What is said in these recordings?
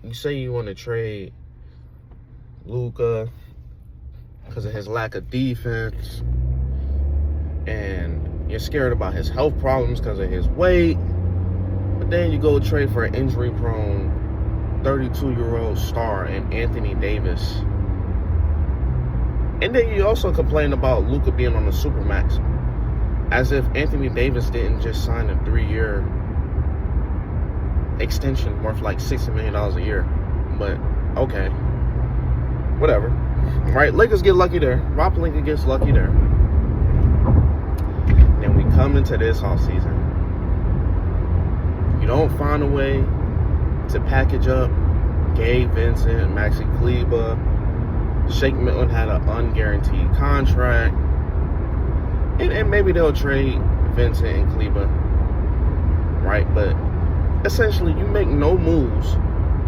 you say you want to trade Luka because of his lack of defense, and you're scared about his health problems because of his weight, but then you go trade for an injury-prone 32-year-old star in Anthony Davis. And then you also complain about Luka being on the Supermax, as if Anthony Davis didn't just sign a 3-year extension worth like $60 million a year. But, okay. Whatever. Right? Lakers get lucky there. Rob Pelinka gets lucky there. Then we come into this offseason. You don't find a way to package up Gabe Vincent, Maxi Kleber. Shake Milton had an unguaranteed contract. And maybe they'll trade Vincent and Kleber. Right? But essentially, you make no moves.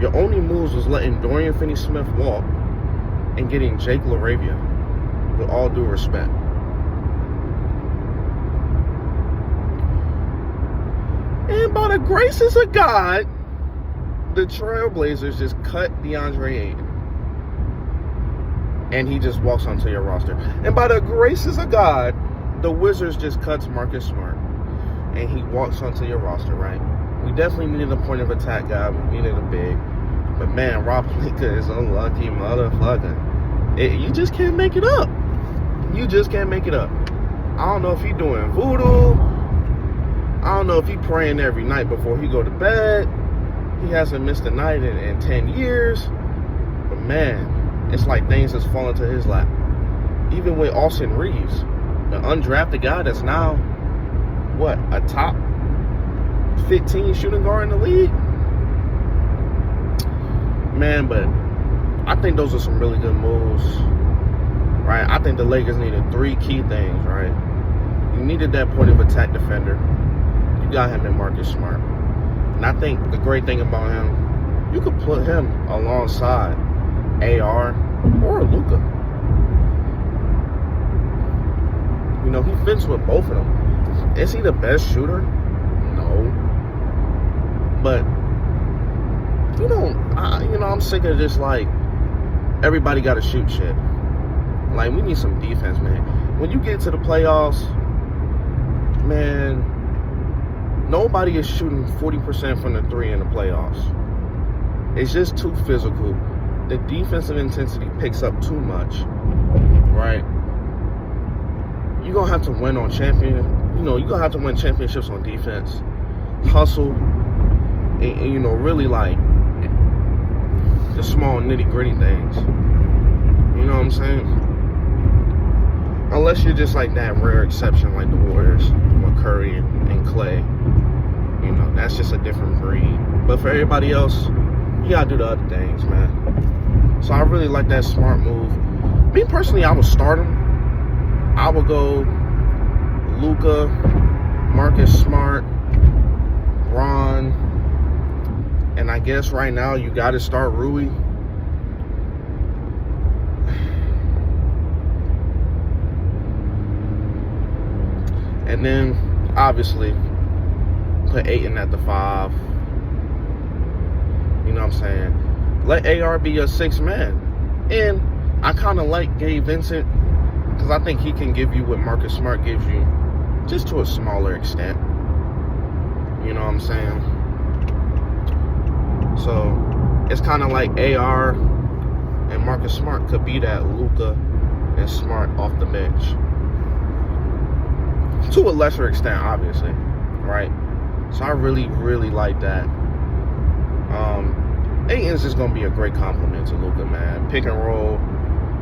Your only moves was letting Dorian Finney-Smith walk and getting Jake LaRavia, with all due respect. And by the graces of God, the Trailblazers just cut DeAndre Ayton. And he just walks onto your roster. And by the graces of God, the Wizards just cuts Marcus Smart. And he walks onto your roster, right? We definitely needed a point of attack guy. We needed a big. But man, Rob Pelinka is a lucky motherfucker. You just can't make it up. You just can't make it up. I don't know if he's doing voodoo. I don't know if he's praying every night before he go to bed. He hasn't missed a night in 10 years. But man, it's like things just fall into his lap. Even with Austin Reeves, the undrafted guy that's now, what, a top 15 shooting guard in the league? Man, but I think those are some really good moves, right? I think the Lakers needed 3 key things, right? You needed that point of attack defender. You got him in Marcus Smart. And I think the great thing about him, you could put him alongside AR or Luka. You know, he fits with both of them. Is he the best shooter? No. But, I'm sick of just, like, everybody got to shoot shit. Like, we need some defense, man. When you get to the playoffs, man, nobody is shooting 40% from the 3 in the playoffs. It's just too physical. The defensive intensity picks up too much, right? You're going to have to win on you're going to have to win championships on defense. Hustle, and really like the small nitty-gritty things. You know what I'm saying? Unless you're just like that rare exception like the Warriors with Curry and Clay. That's just a different breed. But for everybody else, you got to do the other things, man. So I really like that Smart move. Me personally, I would start him. I would go Luka, Marcus Smart, Ron, and I guess right now you got to start Rui. And then, obviously, put Ayton at the 5. You know what I'm saying? Let AR be your 6th man. And I kind of like Gabe Vincent because I think he can give you what Marcus Smart gives you, just to a smaller extent. You know what I'm saying? So, it's kind of like AR and Marcus Smart could be that Luka and Smart off the bench. To a lesser extent, obviously, right? So I really, really like that. Ayton's just going to be a great compliment to Luka, man. Pick and roll.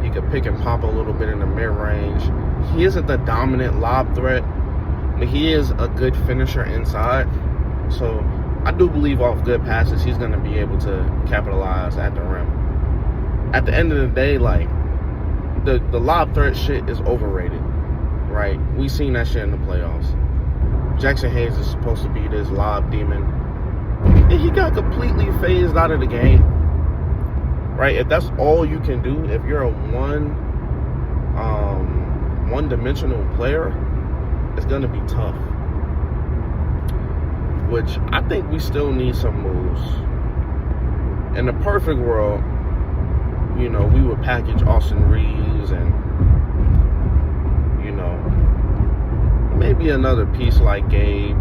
He could pick and pop a little bit in the mid-range. He isn't the dominant lob threat, but he is a good finisher inside. So I do believe off good passes, he's going to be able to capitalize at the rim. At the end of the day, like, the lob threat shit is overrated, right? We seen that shit in the playoffs. Jackson Hayes is supposed to be this lob demon. And he got completely phased out of the game, right? If that's all you can do, if you're a one-dimensional player, it's going to be tough. Which I think we still need some moves. in the perfect world, you know, we would package Austin Reeves and, you know, maybe another piece like Gabe,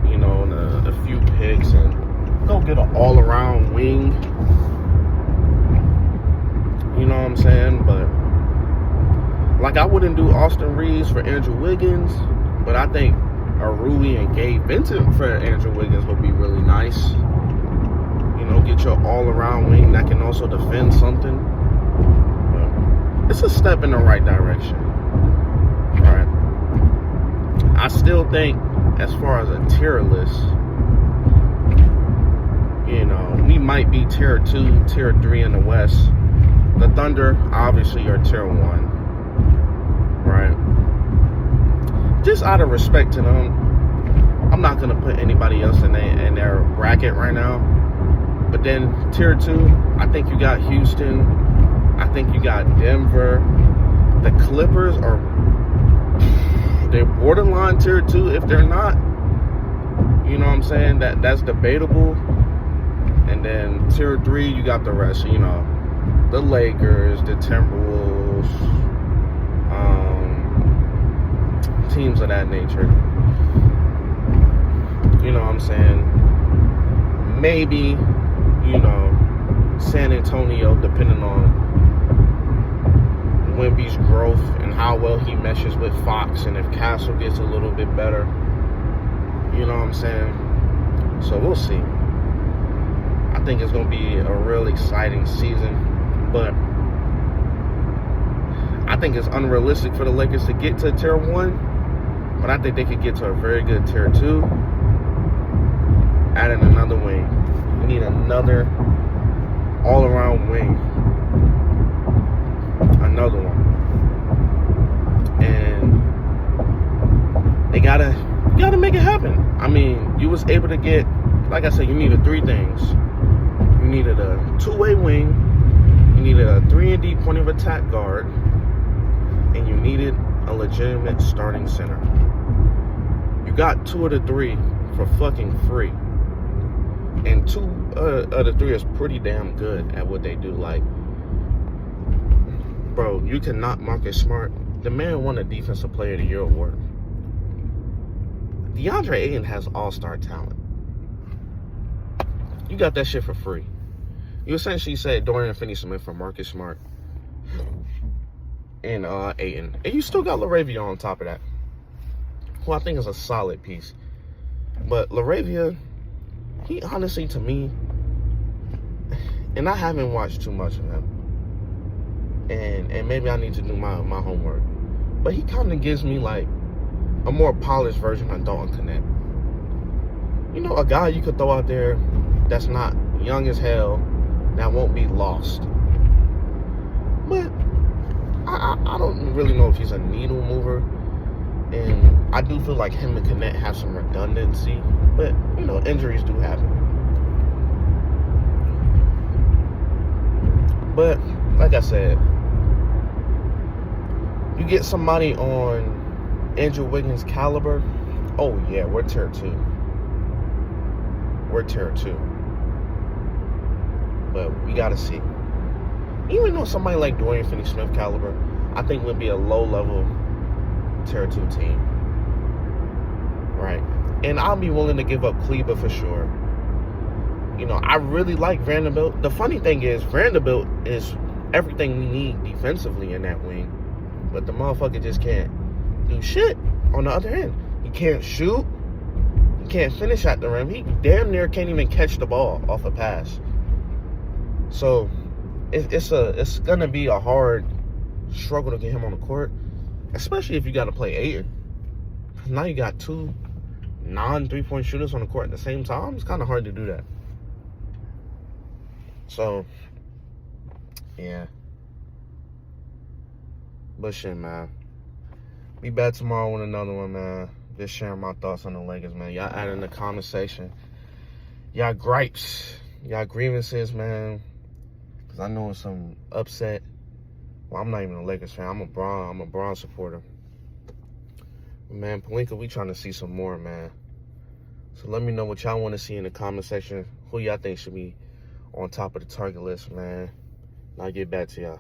you know, and a few picks, and go get an all-around wing. You know what I'm saying? But, like, I wouldn't do Austin Reeves for Andrew Wiggins, but I think a Rui and Gabe Vincent for Andrew Wiggins would be really nice. You know, get your all-around wing that can also defend something. But it's a step in the right direction. All right. I still think, as far as a tier list, you know, we might be tier 2, tier 3 in the West. The Thunder, obviously, are tier 1. Right? Just out of respect to them, I'm not going to put anybody else in their bracket right now. But then tier 2, I think you got Houston. I think you got Denver. The Clippers they're borderline tier 2 if they're not. You know what I'm saying? That's debatable. And then tier 3, you got the rest. You know, the Lakers, the Timberwolves, teams of that nature. You know what I'm saying? Maybe, you know, San Antonio, depending on Wemby's growth and how well he meshes with Fox, and if Castle gets a little bit better. You know what I'm saying? So we'll see. I think it's going to be a real exciting season, but I think it's unrealistic for the Lakers to get to tier 1, but I think they could get to a very good tier 2. Adding another wing. We need another all-around wing. Another one. And they gotta make it happen. I mean, you was able to get, like I said, you needed 3 things. You needed a 2-way wing, you needed a 3-and-D point of attack guard, and you needed a legitimate starting center. You got 2 of the 3 for fucking free. And 2 of the 3 is pretty damn good at what they do. Like, bro, you cannot Marcus Smart. The man won a Defensive Player of the Year award. DeAndre Ayton has all-star talent. You got that shit for free. You essentially said Dorian Finney-Smith for Marcus Smart and Ayton. And you still got LaRavia on top of that, who I think is a solid piece. But LaRavia, he honestly, to me, and I haven't watched too much of him, and maybe I need to do my homework, but he kind of gives me like a more polished version of Dalton Connect. You know, a guy you could throw out there that's not young as hell, that won't be lost. But I don't really know if he's a needle mover, and I do feel like him and Connect have some redundancy, but, you know, injuries do happen. But, like I said, you get somebody on Andrew Wiggins' caliber, oh yeah, we're tier 2. We're tier 2. But we gotta see. Even though somebody like Dorian Finney-Smith caliber, I think would be a low-level tier 2 team. Right? And I'll be willing to give up Kleba for sure. You know, I really like Vanderbilt. The funny thing is, Vanderbilt is everything we need defensively in that wing. But the motherfucker just can't do shit on the other end. He can't shoot. He can't finish at the rim. He damn near can't even catch the ball off a pass. So, it's gonna be a hard struggle to get him on the court, especially if you got to play Ayton. Now you got 2 non-3-point shooters on the court at the same time. It's kind of hard to do that. So, yeah. But shit, man. Be back tomorrow with another one, man. Just sharing my thoughts on the Lakers, man. Y'all add in the comment section y'all gripes, y'all grievances, man. Because I know it's some upset. Well, I'm not even a Lakers fan. I'm a Bron supporter. But man, PELINKA, we trying to see some more, man. So let me know what y'all want to see in the comment section. Who y'all think should be on top of the target list, man. I'll get back to y'all.